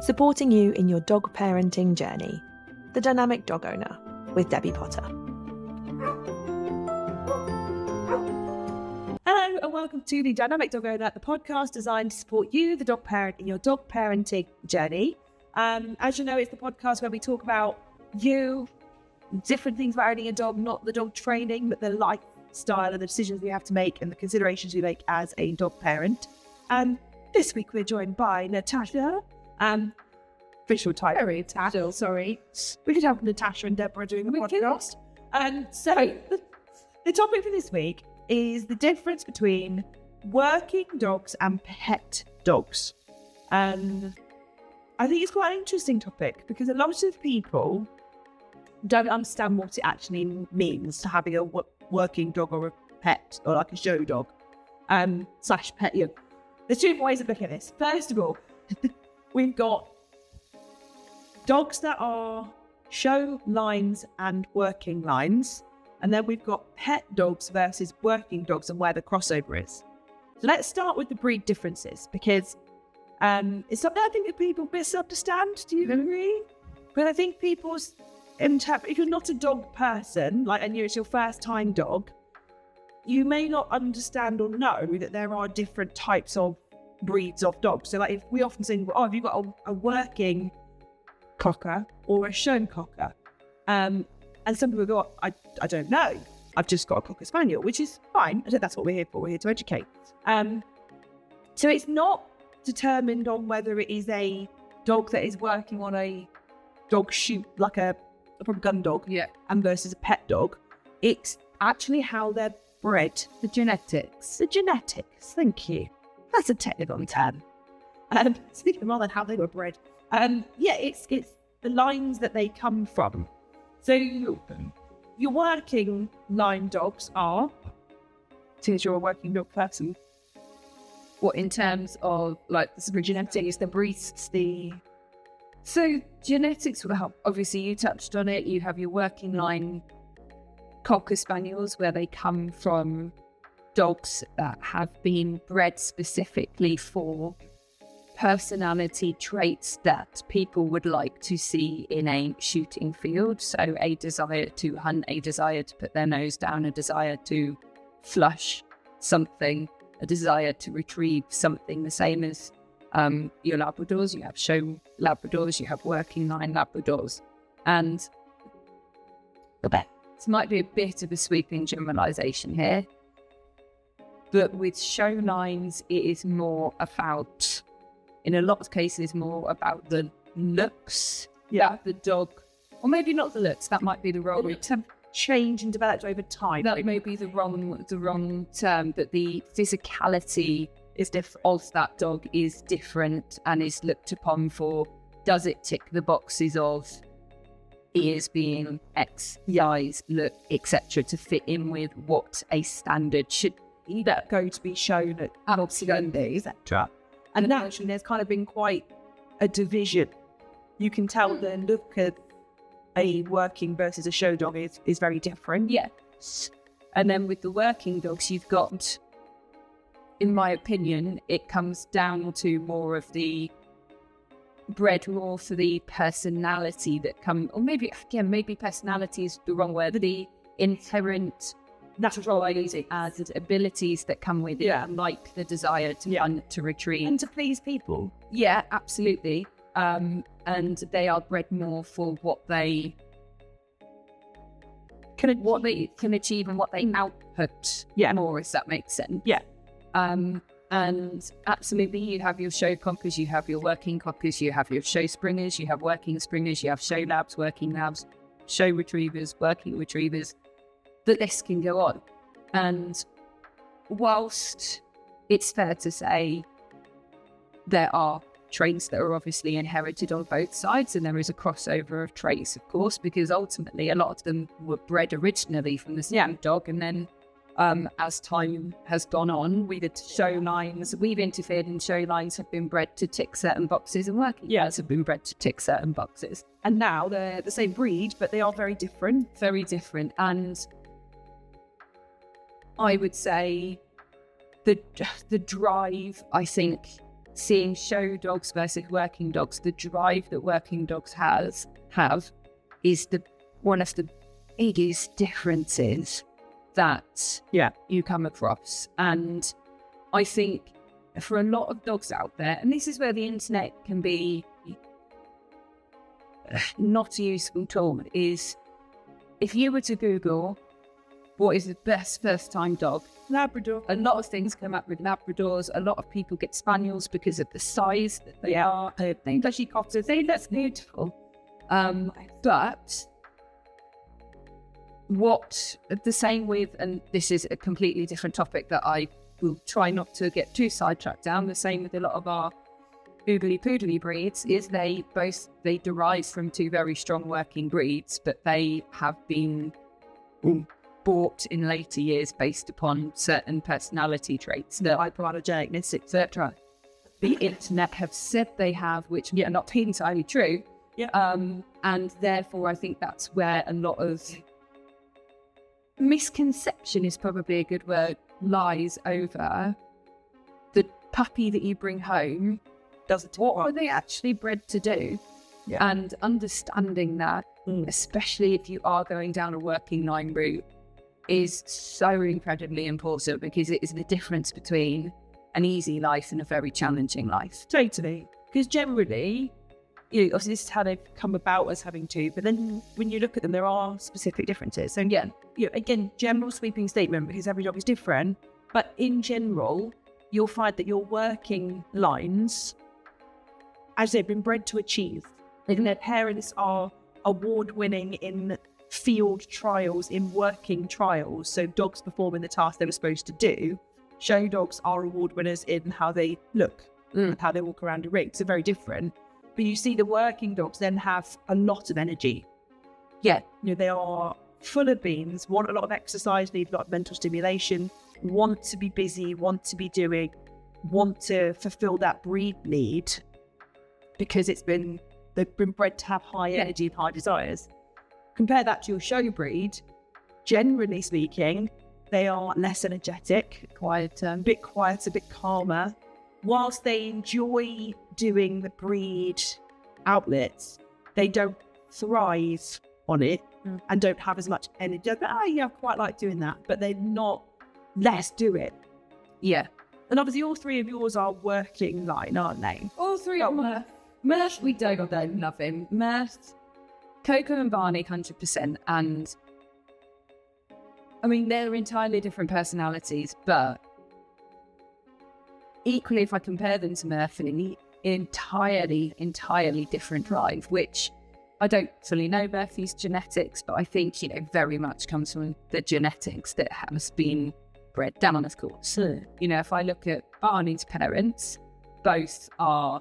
supporting you in your dog parenting journey. The Dynamic Dog Owner with Debbie Potter. Hello and welcome to the Dynamic Dog Owner, the podcast designed to support you, the dog parent, in your dog parenting journey. As you know, it's the podcast where we talk about you, different things about owning a dog, not the dog training, but the lifestyle and the decisions we have to make and the considerations we make as a dog parent. This week we're joined by Natasha. Official title, sorry. We could have Natasha and Deborah doing the podcast. So the topic for this week is the difference between working dogs and pet dogs. And I think it's quite an interesting topic because a lot of people don't understand what it actually means to having a working dog or a pet or like a show dog slash pet. There's two ways of looking at this. First of all, we've got dogs that are show lines and working lines. And then we've got pet dogs versus working dogs and where the crossover is. So let's start with the breed differences because it's something I think that people misunderstand. Do you agree? But I think people's if you're not a dog person, and it's your first time dog, you may not understand or know that there are different types of breeds of dogs. So if we often say, have you got a working cocker or a show cocker? And some people go, I don't know. I've just got a Cocker Spaniel, which is fine. I think that's what we're here for. We're here to educate. So it's not determined on whether it is a dog that is working on a dog shoot, like a gun dog, and versus a pet dog. It's actually how they're bred. The genetics. Thank you. That's a technical term. Speaking more than how they were bred. It's the lines that they come from. So your working line dogs are, since you're a working dog person, What in terms of the genetics, the breeds, So genetics will help. Obviously, you touched on it. You have your working line Cocker Spaniels where they come from dogs that have been bred specifically for personality traits that people would like to see in a shooting field. So a desire to hunt, a desire to put their nose down, a desire to flush something, a desire to retrieve something, the same as your Labradors. You have show Labradors, you have working line Labradors. And this might be a bit of a sweeping generalization here, but with show lines, it is more about, in a lot of cases, more about the looks that the dog, or maybe not the looks, that might be the wrong term. Change and developed over time. That may be the wrong term, but the physicality is of that dog is different and is looked upon for, does it tick the boxes of ears being X, eyes look, etc., to fit in with what a standard should be that going to be shown at absolutely, etc. And naturally, there's kind of been quite a division. You can tell the look of a working versus a show dog is very different. Yes. And then with the working dogs, you've got, in my opinion, it comes down to more of the bred more for the personality that come, or maybe personality is the wrong word, the inherent natural abilities that come with it, like the desire to hunt, to retrieve. And to please people. Yeah, absolutely. And they are bred more for what they can achieve and what they output more, if that makes sense. Yeah. And absolutely, you have your show cockers, you have your working cockers, you have your show springers, you have working springers, you have show labs, working labs, show retrievers, working retrievers. The list can go on. And whilst it's fair to say there are traits that are obviously inherited on both sides, and there is a crossover of traits, of course, because ultimately a lot of them were bred originally from the same dog, and then as time has gone on, we've interfered in show lines have been bred to tick certain boxes, and working lines have been bred to tick certain boxes. And now they're the same breed, but they are very different. Very different. And I would say the drive, I think, seeing show dogs versus working dogs, the drive that working dogs have is one of the biggest differences that you come across. And I think for a lot of dogs out there, and this is where the internet can be not a useful tool, is if you were to Google what is the best first-time dog, Labrador. a lot of things come up with Labradors. A lot of people get Spaniels because of the size that they are. Especially cotters, they look beautiful. But what the same with, and this is a completely different topic that I will try not to get too sidetracked down, the same with a lot of our oogly poodly breeds, is they derive from two very strong working breeds, but they have been bought in later years based upon certain personality traits, the hypoallergenicness, etc. The internet have said they have, which are not entirely true. And therefore I think that's where a lot of misconception, is probably a good word, lies over the puppy that you bring home. What are they actually bred to do? And understanding that, especially if you are going down a working line route, is so incredibly important, because it is the difference between an easy life and a very challenging life. Totally. Because generally, obviously this is how they've come about as having two, but then when you look at them, there are specific differences. So again, general sweeping statement, because every dog is different, but in general, you'll find that your working lines, as they've been bred to achieve, and their parents are award-winning in field trials, in working trials, so dogs performing the task they were supposed to do. Show dogs are award winners in how they look, how they walk around a ring. So very different. But you see the working dogs then have a lot of energy. They are full of beans, want a lot of exercise, need a lot of mental stimulation, want to be busy, want to be doing, want to fulfill that breed need, because they've been bred to have high energy and high desires. Compare that to your show breed. Generally speaking, they are less energetic, a bit quieter, a bit calmer. Whilst they enjoy doing the breed outlets, they don't thrive on it and don't have as much energy. I quite like doing that, but they're not, let's do it. And obviously all three of yours are working line, aren't they? All three of them. Mirth, we don't love him. Mirth, Coco and Barney, 100%. And I mean, they're entirely different personalities, but equally, if I compare them to Mirth, an entirely different drive, which I don't fully know Murphy's genetics, but I think, very much comes from the genetics that has been bred down, of course. If I look at Barney's parents, both are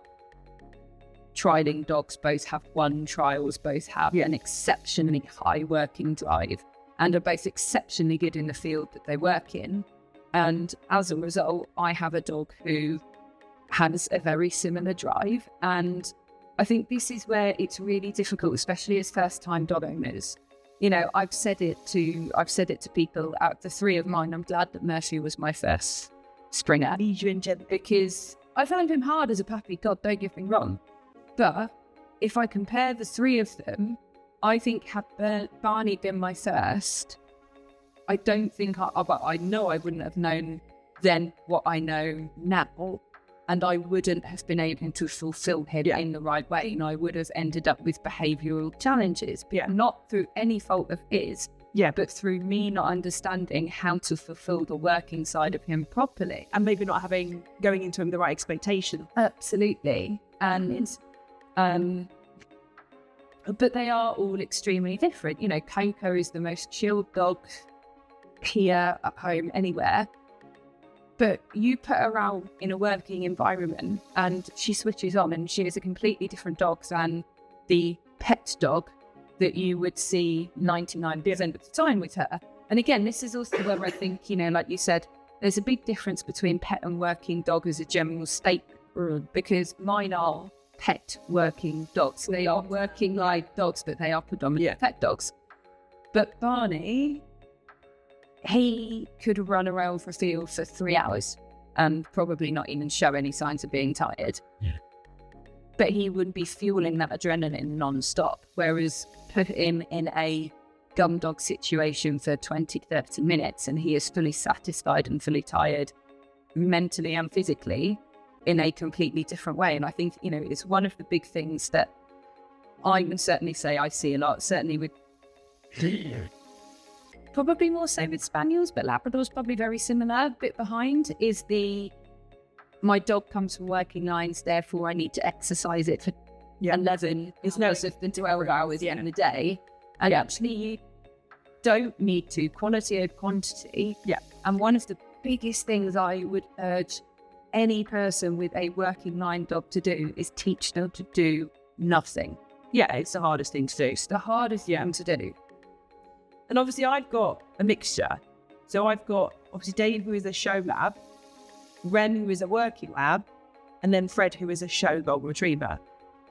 trialing dogs, both have won trials, both have an exceptionally high working drive, and are both exceptionally good in the field that they work in. And as a result, I have a dog who has a very similar drive. And I think this is where it's really difficult, especially as first-time dog owners. I've said it to people. Out of the three of mine, I'm glad that Murphy was my first Springer, because I found him hard as a puppy. God, don't get me wrong. But if I compare the three of them, I think had Barney been my first, I don't think I know I wouldn't have known then what I know now, and I wouldn't have been able to fulfill him in the right way, and I would have ended up with behavioural challenges, but not through any fault of his, but through me not understanding how to fulfill the working side of him properly, and maybe not going into him the right expectation. Absolutely. And but they are all extremely different. Coco is the most chilled dog here, at home, anywhere. But you put her out in a working environment and she switches on, and she is a completely different dog than the pet dog that you would see 99% of the time with her. And again, this is also where I think, like you said, there's a big difference between pet and working dog as a general statement, because mine are pet working dogs. They are working like dogs, but they are predominantly pet dogs. But Barney, he could run around for a field for 3 hours and probably not even show any signs of being tired. But he would be fueling that adrenaline non-stop. Whereas put him in a gun dog situation for 20, 30 minutes and he is fully satisfied and fully tired mentally and physically in a completely different way. And I think, it's one of the big things that I would certainly say I see a lot, certainly with probably more so with Spaniels, but Labrador's probably very similar. A bit behind is my dog comes from working lines, therefore I need to exercise it for 11 hours of the 12 hours in the day. And actually you don't need to, quality over quantity. Yeah. And one of the biggest things I would urge any person with a working line dog to do is teach them to do nothing. Yeah, it's the hardest thing to do. It's the hardest thing to do. And obviously I've got a mixture. So I've got obviously Dave, who is a show lab, Ren, who is a working lab, and then Fred, who is a show golden retriever.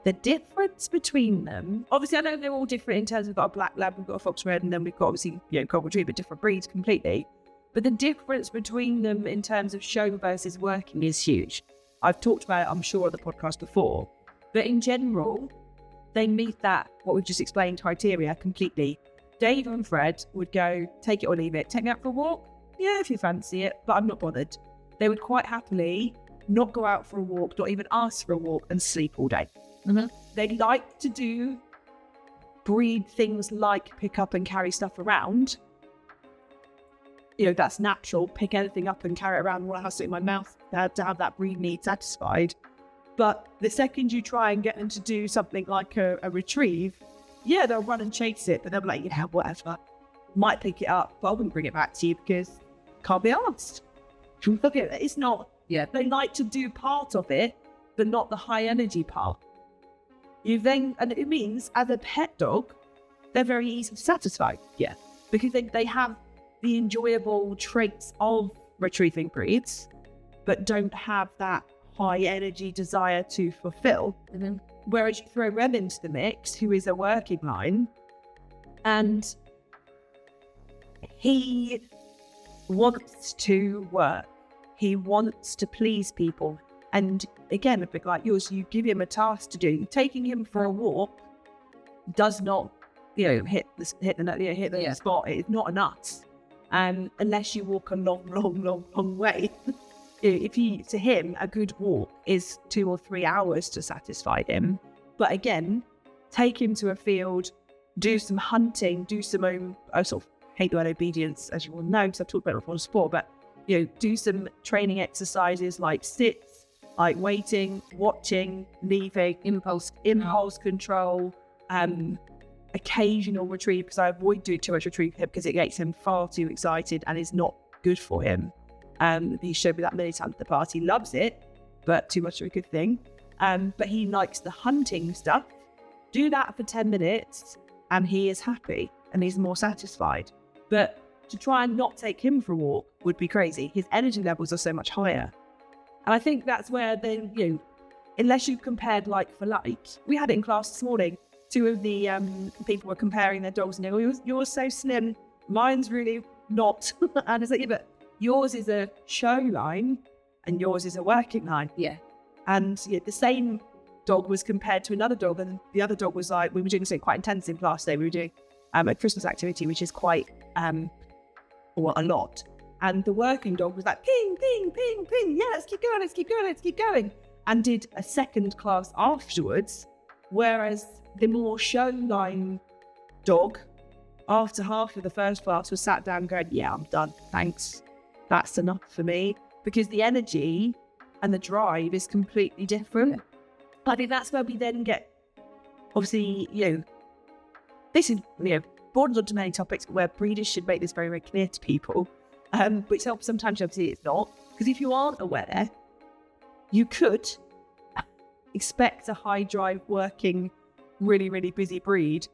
The difference between them, obviously I know they're all different in terms of we've got a black lab, we've got a fox red, and then we've got obviously golden retriever, different breeds completely. But the difference between them in terms of show versus working is huge. I've talked about it, I'm sure, on the podcast before. But in general, they meet that, what we've just explained, criteria completely. Dave and Fred would go, take it or leave it. Take me out for a walk? Yeah, if you fancy it, but I'm not bothered. They would quite happily not go out for a walk, not even ask for a walk, and sleep all day. Mm-hmm. They like to do breed things like pick up and carry stuff around. That's natural. Pick anything up and carry it around. Well, I have to in my mouth to have that breed need satisfied. But the second you try and get them to do something like a retrieve, they'll run and chase it, but they'll be like, whatever. Might pick it up, but I wouldn't bring it back to you because can't be asked. It's not. Yeah. They like to do part of it, but not the high energy part. And it means as a pet dog, they're very easily satisfied. Yeah. Because they have the enjoyable traits of retrieving breeds, but don't have that high energy desire to fulfill. Mm-hmm. Whereas you throw Rem into the mix, who is a working line, and he wants to work. He wants to please people. And again, a bit like yours, you give him a task to do. Taking him for a walk does not, hit the spot. It's not enough. Unless you walk a long way. To him, a good walk is 2 or 3 hours to satisfy him. But again, take him to a field, do some hunting, do some own, I sort of hate the word obedience, as you all know, because I've talked about it before in sport, but, do some training exercises like sits, like waiting, watching, leaving, impulse control, occasional retrieve, because I avoid doing too much retrieve because it gets him far too excited and is not good for him. He showed me that many times at the party. Loves it, but too much of a good thing. But he likes the hunting stuff. Do that for 10 minutes and he is happy and he's more satisfied. But to try and not take him for a walk would be crazy. His energy levels are so much higher. And I think that's where then, unless you've compared like for like, we had it in class this morning. 2 of the people were comparing their dogs and they go, yours so slim, mine's really not. And it's like, but yours is a show line and yours is a working line. Yeah. And the same dog was compared to another dog, and the other dog was like, we were doing something quite intense in class today. We were doing a Christmas activity, which is quite, a lot. And the working dog was like, ping, ping, ping, ping. Yeah, let's keep going. And did a second class afterwards. Whereas the more show line dog, after half of the first class, was sat down going, yeah, I'm done. Thanks. That's enough for me. Because the energy and the drive is completely different. I think that's where we then get, obviously, this is, borders onto many topics where breeders should make this very, very clear to people. Which helps sometimes, obviously, it's not. Because if you aren't aware, you could expect a high drive working, really, really busy breed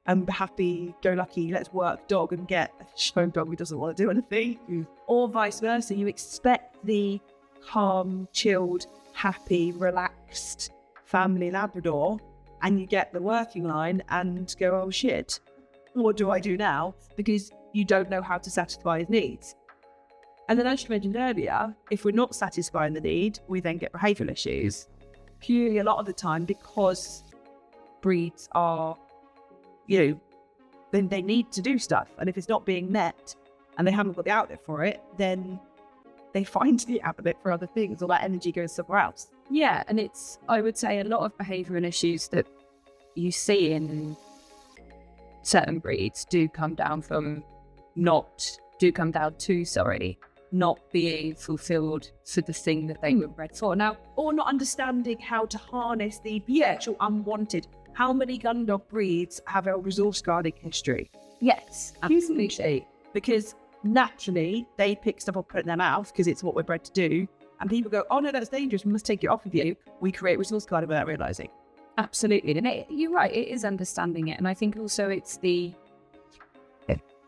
and happy, go lucky, let's work dog and get a show dog who doesn't want to do anything. Or vice versa. You expect the calm, chilled, happy, relaxed family Labrador, and you get the working line and go, oh shit, what do I do now? Because you don't know how to satisfy his needs. And then, as you mentioned earlier, if we're not satisfying the need, we then get behavioural issues. Purely a lot of the time because breeds are, then they need to do stuff. And if it's not being met and they haven't got the outlet for it, then they find the outlet for other things, or that energy goes somewhere else. Yeah, and I would say a lot of behavioural issues that you see in certain breeds do come down to not being fulfilled for the thing that they were bred for. Now, Or not understanding how to harness the actual unwanted. How many gun dog breeds have a resource guarding history? yes, absolutely. Because naturally they pick stuff up, put it in their mouth because it's what we're bred to do. And people go, oh no, that's dangerous, we must take it off of you. We create resource guarding without realising. Absolutely. And you're right, it is understanding it. And I think also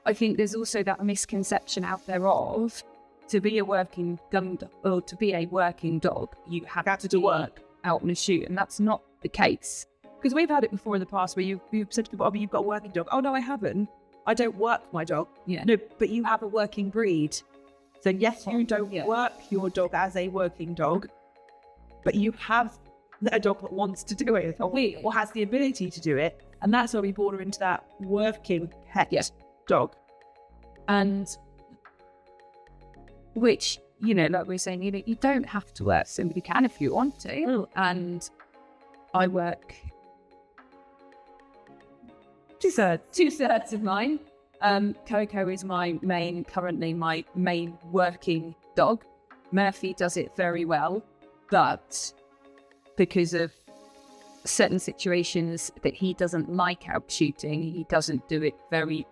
I think there's also that misconception out there of to be a working gun dog, or to be a working dog, you have to do work out on a shoot. And that's not the case. Because we've had it before in the past where you've said to people, oh, but you've got a working dog. Oh no, I haven't. I don't work my dog. Yeah. No, but you have a working breed. So yes, you don't work your dog as a working dog, but you have a dog that wants to do it or has the ability to do it. And that's where we border into that working pet dog. And which, like we're saying, you don't have to work, somebody can if you want to. And I work two-thirds of mine. Coco is currently my main working dog. Murphy does it very well, but because of certain situations that he doesn't like out shooting, he doesn't do it very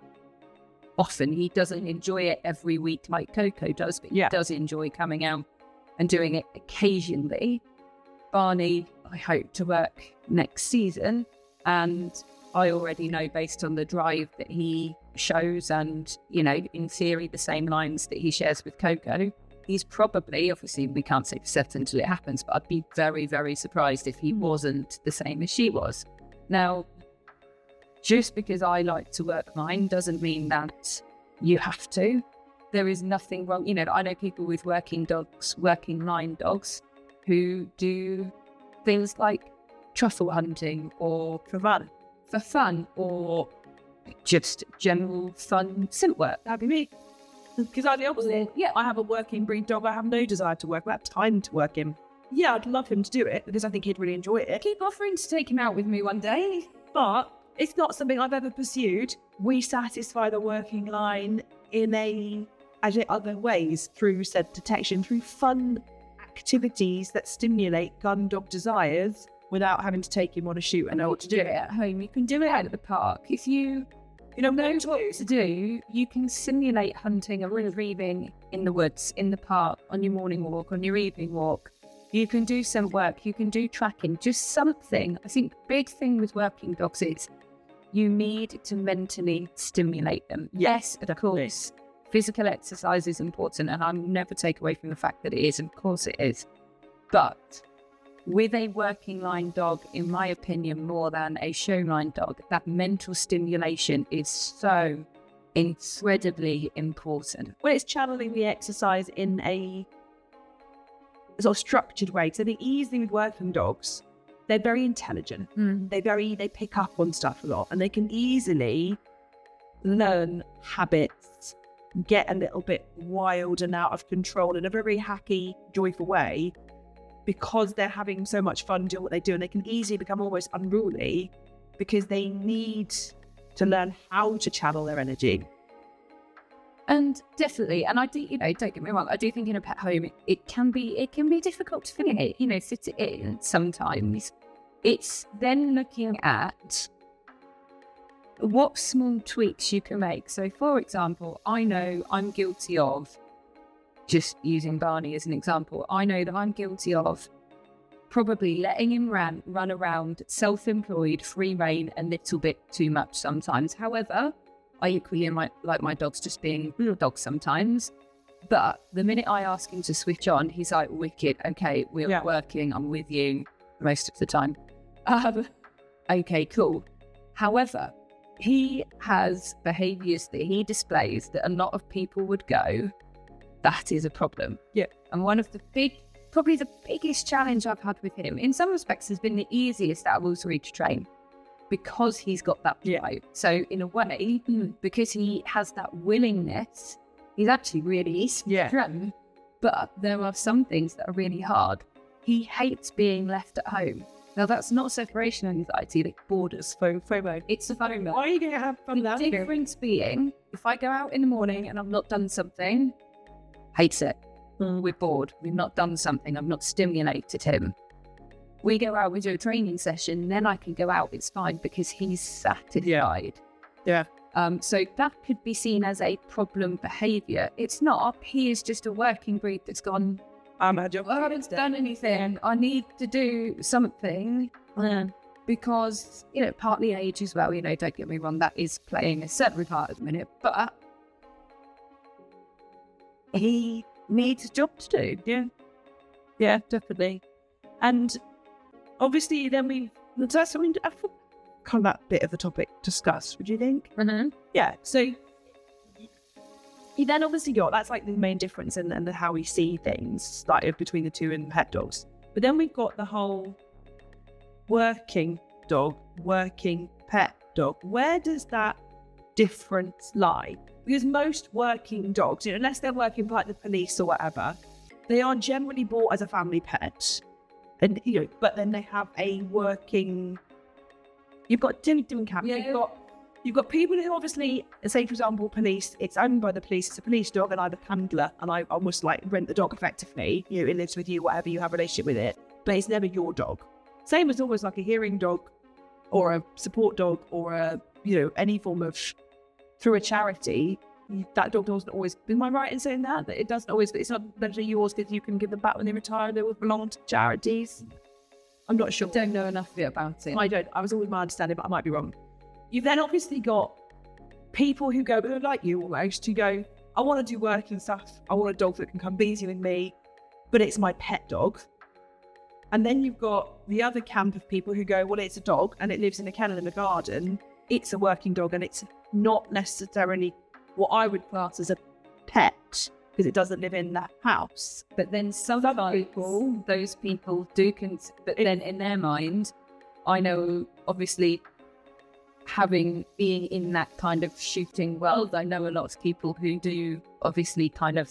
often. He doesn't enjoy it every week like Coco does, but he does enjoy coming out and doing it occasionally. Barney, I hope to work next season, and I already know based on the drive that he shows and, in theory, the same lines that he shares with Coco, he's probably, obviously we can't say for certain until it happens, but I'd be very, very surprised if he wasn't the same as she was. Now, just because I like to work mine doesn't mean that you have to. There is nothing wrong. I know people with working line dogs, who do things like truffle hunting or for fun, or just general fun scent work. That'd be me. Because I'm the opposite. Yeah, I have a working breed dog. I have no desire to work. I have time to work him. Yeah, I'd love him to do it because I think he'd really enjoy it. Keep offering to take him out with me one day. But it's not something I've ever pursued. We satisfy the working line in other ways, through said detection, through fun activities that stimulate gun dog desires without having to take him on a shoot and know what to do. It at home. You can do it out at the park. If you know what to do, you can simulate hunting and retrieving in the woods, in the park, on your morning walk, on your evening walk. You can do some work, you can do tracking, just something. I think the big thing with working dogs is you need to mentally stimulate them. Yes, of course, physical exercise is important, and I'll never take away from the fact that it is, of course it is. But with a working line dog, in my opinion, more than a show line dog, that mental stimulation is so incredibly important. Well, it's channeling the exercise in a sort of structured way. So the easy thing with working dogs, they're very intelligent. They pick up on stuff a lot, and they can easily learn habits, get a little bit wild and out of control in a very happy, joyful way, because they're having so much fun doing what they do, and they can easily become almost unruly because they need to learn how to channel their energy. And definitely, and I do, don't get me wrong, I do think in a pet home it can be difficult to fit it in sometimes. It's then looking at what small tweaks you can make. So, for example, I know I'm guilty of, just using Barney as an example, I know that I'm guilty of probably letting him run around self-employed, free rein a little bit too much sometimes. However, I equally like my dogs just being real dogs sometimes. But the minute I ask him to switch on, he's like, wicked, okay, we're working, I'm with you most of the time. Okay, cool. However, he has behaviours that he displays that a lot of people would go, that is a problem. Yeah. And one of the probably the biggest challenge I've had with him, in some respects, has been the easiest out of all three to train, because he's got that drive. So in a way, because he has that willingness, he's actually really easy to train. But there are some things that are really hard. He hates being left at home. Now, that's not separation anxiety, like borders. FOMO. It's FOMO. Why are you going to have fun now? The difference being, if I go out in the morning and I've not done something, hates it. We're bored. We've not done something. I've not stimulated him. We go out, we do a training session, then I can go out. It's fine because he's satisfied. Yeah. So that could be seen as a problem behaviour. It's not. He is just a working breed that's gone, I haven't done anything. I need to do something. Because, partly age as well, don't get me wrong, that is playing a certain part at the minute, but he needs a job to do. Yeah. Yeah, definitely. And obviously then that's something kind of that bit of the topic discussed, would you think? Mm-hmm. Yeah. So you then obviously got, that's like the main difference in how we see things, like between the two and pet dogs. But then we've got the whole working dog, working pet dog. Where does that difference lie? Because most working dogs, unless they're working for like the police or whatever, they are generally bought as a family pet. And but then they have a working. You've got different camps. Yeah. You've got people who obviously, say for example, police. It's owned by the police. It's a police dog, and I'm a handler, and I almost like rent the dog effectively. It lives with you, whatever you have a relationship with it, but it's never your dog. Same as almost like a hearing dog, or a support dog, or a any form of through a charity. That dog doesn't always. Am I right in saying that it doesn't always? It's not necessarily yours because you can give them back when they retire. They will belong to charities. I'm not sure. I don't know enough about it. I don't. I was always my understanding, but I might be wrong. You've then obviously got people who go, like you almost, who go, I want to do working stuff. I want a dog that can come be with me, but it's my pet dog. And then you've got the other camp of people who go, well, it's a dog and it lives in a kennel in a garden. It's a working dog and it's not necessarily what I would class as a pet because it doesn't live in that house. But then some people, those people do, but then in their mind, I know obviously being in that kind of shooting world, I know a lot of people who do obviously kind of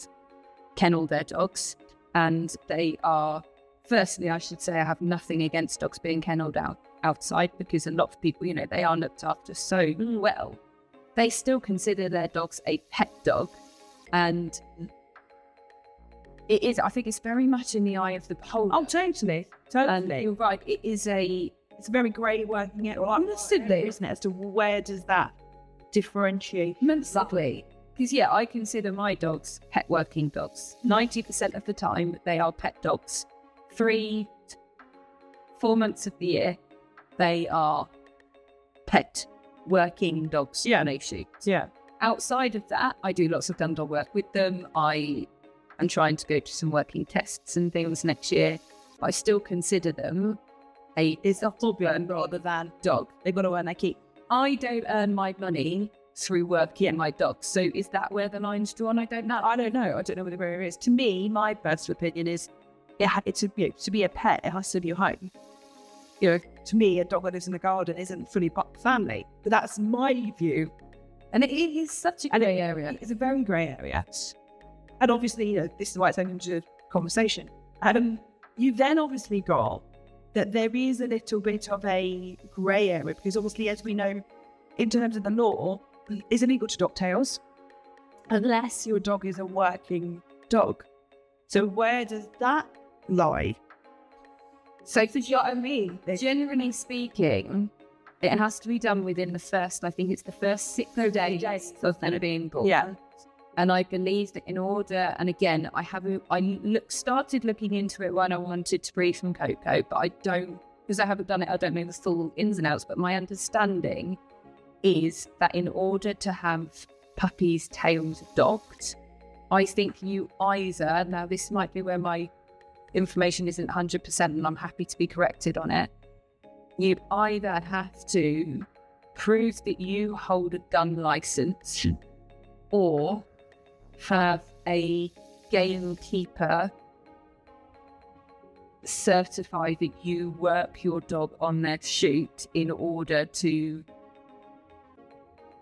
kennel their dogs, and they are, firstly, I should say I have nothing against dogs being kennelled outside because a lot of people, they are looked after so well. They still consider their dogs a pet dog, and it is, I think it's very much in the eye of the beholder. Oh, totally. And you're right, it's a very grey working it, or massively, isn't it, as to where does that differentiate? Massively. Because I consider my dogs pet working dogs. 90% of the time, they are pet dogs. 3-4 months of the year, they are pet working dogs. Yeah. No shoots. Yeah. Outside of that, I do lots of gun dog work with them. I am trying to go to some working tests and things next year. But I still consider them It's a hobby rather than dog. They've got to earn their keep. I don't earn my money through working my dogs. So is that where the line's drawn? I don't know. I don't know where the barrier is. To me, my personal opinion is to be a pet, it has to be your home. To me, a dog that lives in the garden isn't fully part of the family. But that's my view. And it is such a grey area. It's a very grey area. And obviously, this is why it's open to conversation. You've then obviously got that there is a little bit of a grey area because obviously, as we know, in terms of the law, it's illegal to dog tails unless your dog is a working dog. So where does that lie? So you know what I mean? Generally speaking, it has to be done within the first 6 days of them being born. Yeah. And I believe that in order, and again, started looking into it when I wanted to breed from Coco, but because I haven't done it, I don't know the full ins and outs, but my understanding is that in order to have puppies' tails docked, I think you either, now this might be where my information isn't 100% and I'm happy to be corrected on it, you either have to prove that you hold a gun license or have a gamekeeper certify that you work your dog on their chute in order to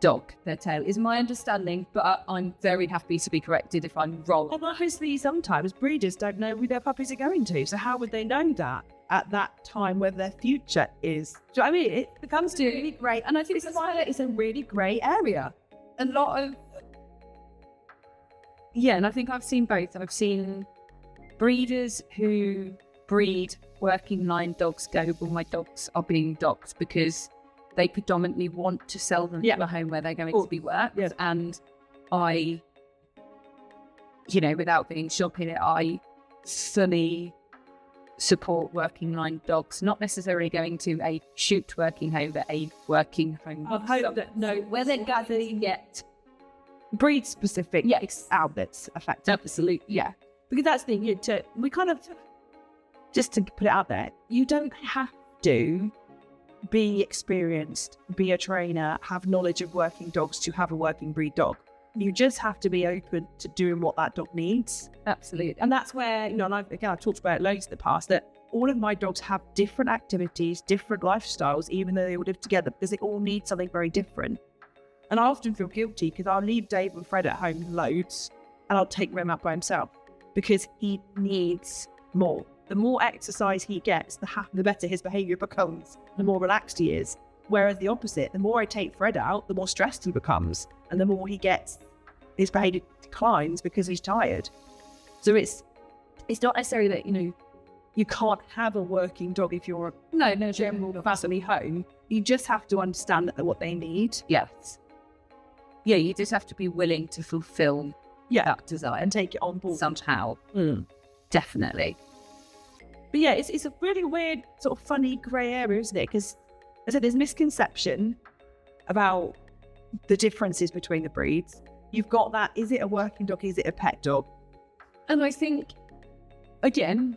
dog their tail, is my understanding, but I'm very happy to be corrected if I'm wrong. And obviously, sometimes breeders don't know who their puppies are going to. So how would they know that at that time where their future is? Do you know what I mean? It becomes really great. And I think this is why it's a really great area. A lot of... Yeah, and I think I've seen both. I've seen breeders who breed working line dogs go, well, my dogs are being docked because they predominantly want to sell them to a home where they're going to be worked. Yeah. And I, without being shocking, I fully support working line dogs, not necessarily going to a shoot working home, but a working home. I hope that where they're gathering yet breed specific outlets, effectively. Absolutely, yeah. Because that's the thing, we kind of, just to put it out there, you don't have to be experienced, be a trainer, have knowledge of working dogs to have a working breed dog. You just have to be open to doing what that dog needs. Absolutely. And that's where, and I've talked about it loads in the past, that all of my dogs have different activities, different lifestyles, even though they all live together, because they all need something very different. And I often feel guilty because I'll leave Dave and Fred at home loads and I'll take Rem out by himself because he needs more. The more exercise he gets, the better his behaviour becomes, the more relaxed he is. Whereas the opposite, the more I take Fred out, the more stressed he becomes. And the more he gets, his behaviour declines because he's tired. So it's not necessarily that, you can't have a working dog if you're a general family home. You just have to understand what they need. Yes. Yeah, you just have to be willing to fulfill that desire. And take it on board. Somehow. Definitely. But yeah, it's a really weird, sort of funny grey area, isn't it? Because I said there's misconception about the differences between the breeds. You've got that, is it a working dog, is it a pet dog? And I think, again,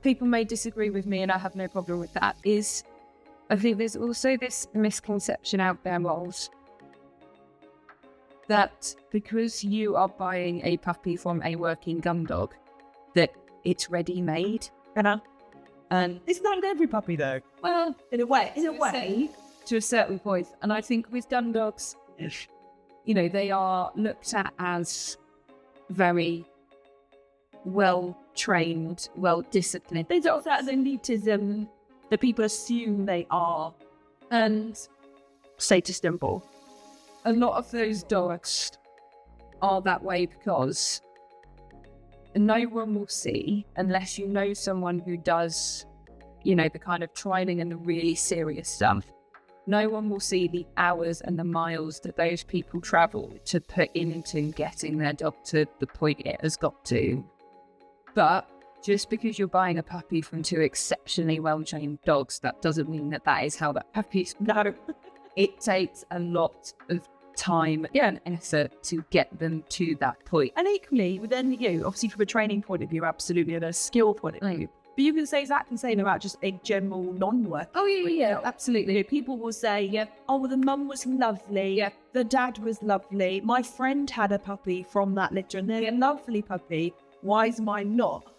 people may disagree with me and I have no problem with that, I think there's also this misconception out there, Rolls, that because you are buying a puppy from a working gun dog, that it's ready-made. And isn't that with every puppy though? Well, in a way, to a certain point. And I think with gun dogs, they are looked at as very well trained, well disciplined. There's also that elitism that people assume they are, and status symbol. A lot of those dogs are that way because no one will see, unless you know someone who does, the kind of trialing and the really serious stuff, no one will see the hours and the miles that those people travel to put into getting their dog to the point it has got to. But just because you're buying a puppy from two exceptionally well-trained dogs, that doesn't mean that is how that puppy's... No. It takes a lot of time and effort to get them to that point. And equally, then obviously from a training point of view, absolutely, and a skill point of view. But you can say exactly the same about just a general non-work. Oh yeah, absolutely. People will say, oh, well, the mum was lovely, the dad was lovely, my friend had a puppy from that litter and they're a lovely puppy, why is mine not?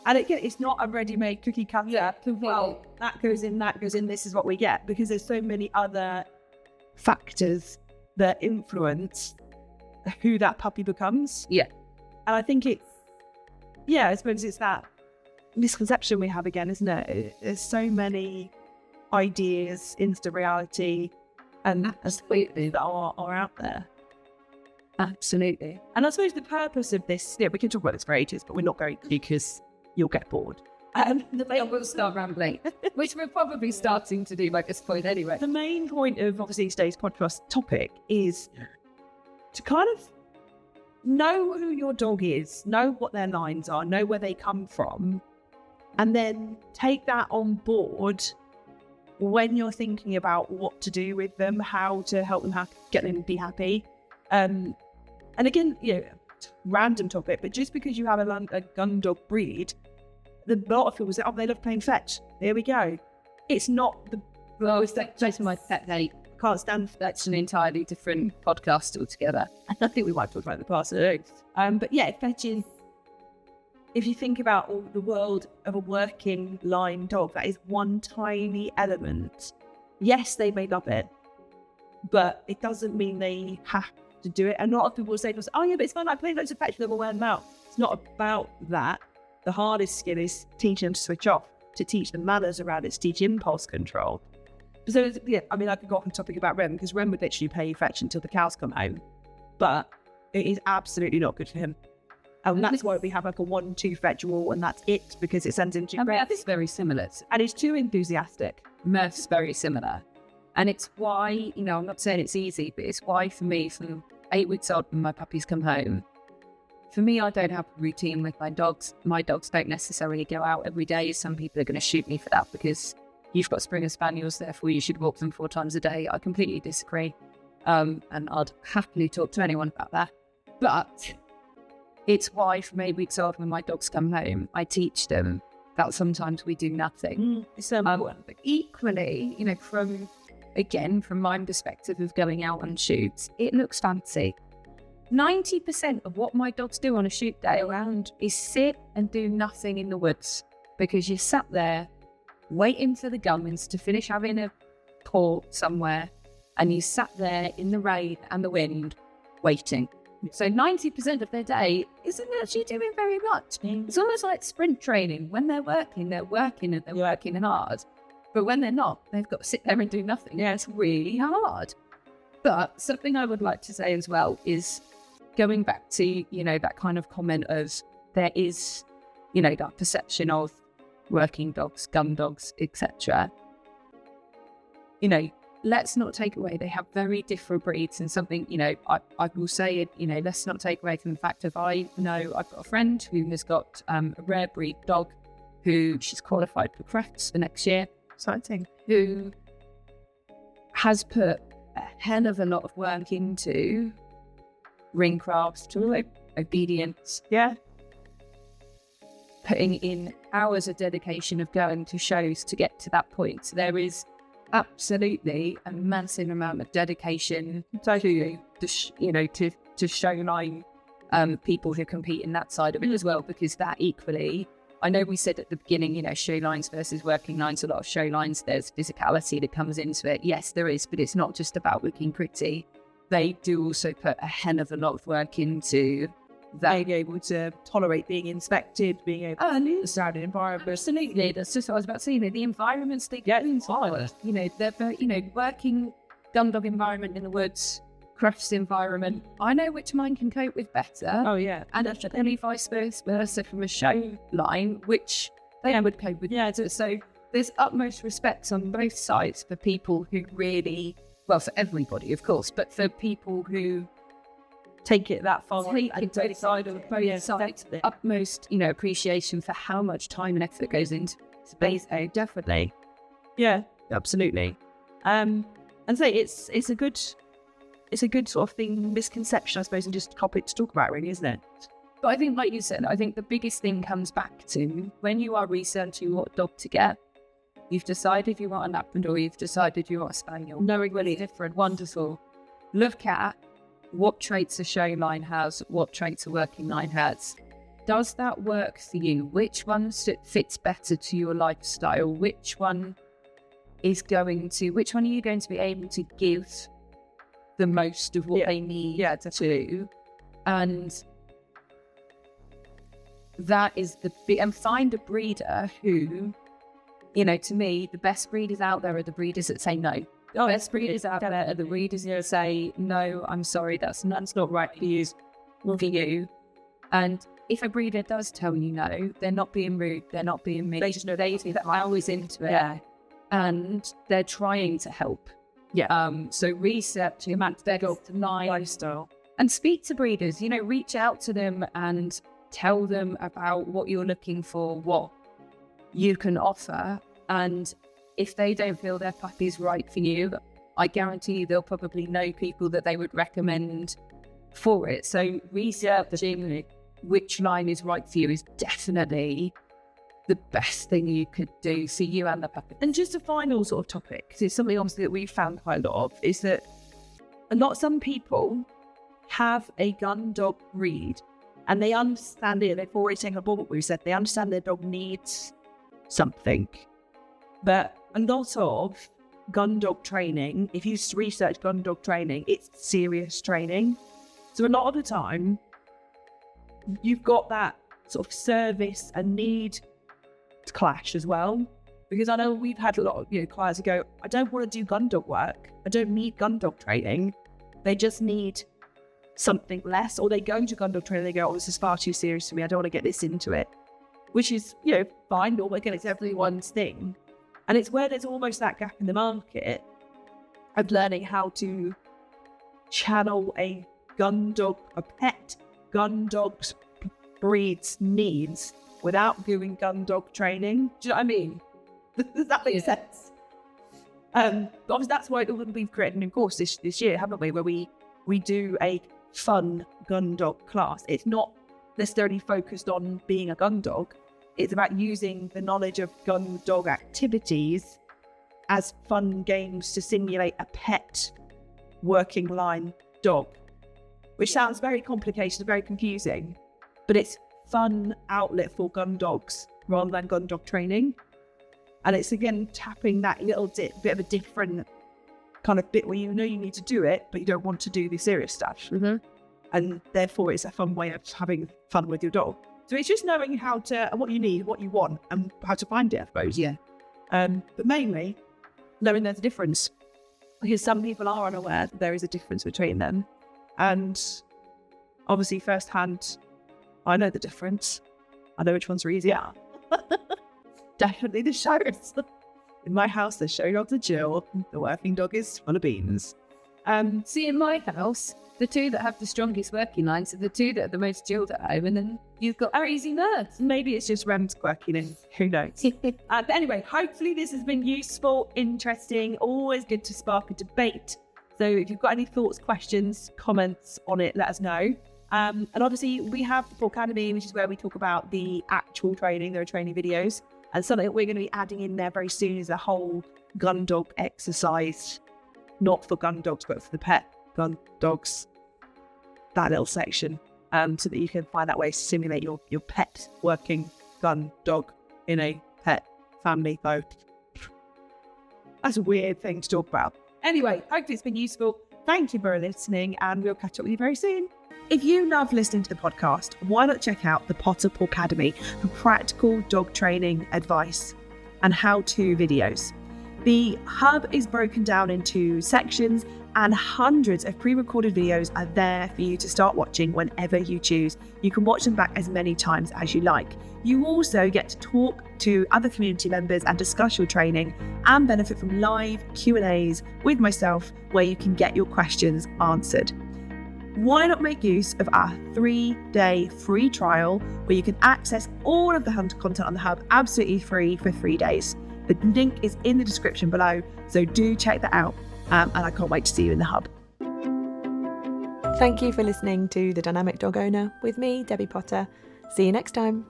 And again, it's not a ready-made cookie cutter. Yeah, well, that goes in, this is what we get, because there's so many other factors that influence who that puppy becomes. Yeah. And I think I suppose it's that misconception we have again, isn't it? There's so many ideas, instant reality, and absolutely that are out there. Absolutely. And I suppose the purpose of this, we can talk about this for ages, but we're not going to because you'll get bored. The main will start rambling, which we're probably starting to do by this point anyway. The main point of obviously today's podcast topic is to kind of know who your dog is, know what their lines are, know where they come from, and then take that on board when you're thinking about what to do with them, how to help them get them to be happy. And again, random topic, but just because you have a gun dog breed, a lot of people say, oh, they love playing fetch. There we go. It's not the... Well, it's like my pet hate. Can't stand... That's an entirely different podcast altogether. I think we might talk about it in the past. But yeah, fetch is if you think about all the world of a working line dog, that is one tiny element. Yes, they may love it, but it doesn't mean they have to do it. And a lot of people will say to us, oh yeah, but it's fun, I play loads of fetch with them or wear them out. It's not about that. The hardest skill is teaching them to switch off, to teach them manners around it, to teach impulse control. So yeah, I mean, I could go off on the topic about Rem, because Rem would literally play fetch until the cows come home, but it is absolutely not good for him. And that's why we have like a 1-2 fetch rule, and that's it, because it sends him too Murph's is very similar. and he's too enthusiastic. Murph's very similar. And it's why, I'm not saying it's easy, but it's why for me, from 8 weeks old when my puppies come home, for me, I don't have a routine with my dogs. My dogs don't necessarily go out every day. Some people are going to shoot me for that because you've got Springer Spaniels, therefore you should walk them 4 times a day. I completely disagree. And I'd happily talk to anyone about that. But it's why from 8 weeks old when my dogs come home, I teach them that sometimes we do nothing. It's so important. But equally, from my perspective of going out on shoots, it looks fancy. 90% of what my dogs do on a shoot day around is sit and do nothing in the woods, because you're sat there waiting for the gummins to finish having a paw somewhere, and you sat there in the rain and the wind waiting. So 90% of their day isn't actually doing very much. It's almost like sprint training. When they're working and they're working hard. But when they're not, they've got to sit there and do nothing. Yeah, it's really hard. But something I would like to say as well is going back to, that kind of comment of there is, that perception of working dogs, gun dogs, etc. Let's not take away, they have very different breeds, and something, I will say it, let's not take away from the fact of I've got a friend who has got a rare breed dog who she's qualified for crafts for next year. Exciting. Who has put a hell of a lot of work into ring crafts, to obedience. Yeah. Putting in hours of dedication of going to shows to get to that point. So there is absolutely a massive amount of dedication to to show line people who compete in that side of it as well, because that equally, I know we said at the beginning, show lines versus working lines. A lot of show lines, there's physicality that comes into it. Yes, there is, but it's not just about looking pretty. They do also put a hell of a lot of work into that. Being able to tolerate being inspected, being able to understand the environment. Absolutely, that's just what I was about to say. The environments they get inside. They're working gun dog environment in the woods, crafts environment. I know which mine can cope with better. Oh yeah, and definitely vice versa from a show line, which they would cope with. Yeah, so there's utmost respect on both sides for people who really, well, for everybody, of course, but for people who take it that far, take it to the side of both sides. Utmost, appreciation for how much time and effort goes into space. Definitely. Yeah, absolutely. And say it's a good sort of thing, misconception, I suppose, and just topic to talk about, really, isn't it? But I think, like you said, I think the biggest thing comes back to when you are researching what dog to get. You've decided you want a Labrador, you've decided you want a Spaniel. Knowing really different, wonderful. Look at what traits a show line has, what traits a working line has. Does that work for you? Which one fits better to your lifestyle? Which one are you going to be able to give the most of what they need to? And that is and find a breeder who, to me, the best breeders out there are the breeders that say no. The best breeders out there are the breeders who say, no, I'm sorry, that's not right for you. And if a breeder does tell you no, they're not being rude, they're not being mean. They just know they're always into it. Yeah. And they're trying to help. Yeah. So research their dog lifestyle. And speak to breeders, reach out to them and tell them about what you're looking for, what you can offer. And if they don't feel their puppy's right for you, I guarantee you they'll probably know people that they would recommend for it. So researching which line is right for you is definitely the best thing you could do for you and the puppy. And just a final sort of topic, because it's something obviously that we've found quite a lot of, is that some people have a gun dog breed and they understand it. They've already taken on board what we said. They understand their dog needs something. But a lot of gun dog training, if you research gun dog training, it's serious training. So a lot of the time, you've got that sort of service and need clash as well. Because I know we've had a lot of clients who go, I don't want to do gun dog work. I don't need gun dog training. They just need something less. Or they go to gun dog training and they go, oh, this is far too serious for me. I don't want to get this into it. Which is, fine. Or again, it's everyone's thing. And it's where there's almost that gap in the market of learning how to channel a pet gun dog's breed's needs without doing gun dog training. Do you know what I mean? Does that make sense? Obviously, that's why we've created a new course this year, haven't we? Where we do a fun gun dog class. It's not necessarily focused on being a gun dog. It's about using the knowledge of gun dog activities as fun games to simulate a pet working line dog, which sounds very complicated and very confusing, but it's fun outlet for gun dogs rather than gun dog training. And it's again tapping that little bit of a different kind of bit where you need to do it, but you don't want to do the serious stuff. Mm-hmm. And therefore it's a fun way of having fun with your dog. So it's just knowing what you need, what you want, and how to find it, I suppose. Yeah. But mainly knowing there's a difference, because some people are unaware that there is a difference between them. And obviously firsthand, I know the difference. I know which ones are easier. Definitely the show. In my house, the show dogs are chill. The working dog is full of beans. See, in my house, the two that have the strongest working lines are the two that are the most chilled at home, and then you've got crazy nerds. Maybe it's just Rem's quirkiness. Who knows? But anyway, hopefully this has been useful, interesting, always good to spark a debate. So if you've got any thoughts, questions, comments on it, let us know. And obviously we have the Paw Academy, which is where we talk about the actual training. There are training videos. And something that we're going to be adding in there very soon is a whole gun dog exercise, not for gun dogs, but for the pet gun dogs, that little section, so that you can find that way to simulate your pet working gun dog in a pet family. Though that's a weird thing to talk about. Anyway, hopefully it's been useful. Thank you for listening, and we'll catch up with you very soon. If you love listening to the podcast, why not check out the Potter Paw Academy for practical dog training advice and how-to videos. The hub is broken down into sections, and hundreds of pre-recorded videos are there for you to start watching whenever you choose. You can watch them back as many times as you like. You also get to talk to other community members and discuss your training, and benefit from live Q&As with myself where you can get your questions answered. Why not make use of our 3-day free trial where you can access all of the content on the hub absolutely free for 3 days. The link is in the description below, so do check that out. And I can't wait to see you in the hub. Thank you for listening to The Dynamic Dog Owner with me, Debbie Potter. See you next time.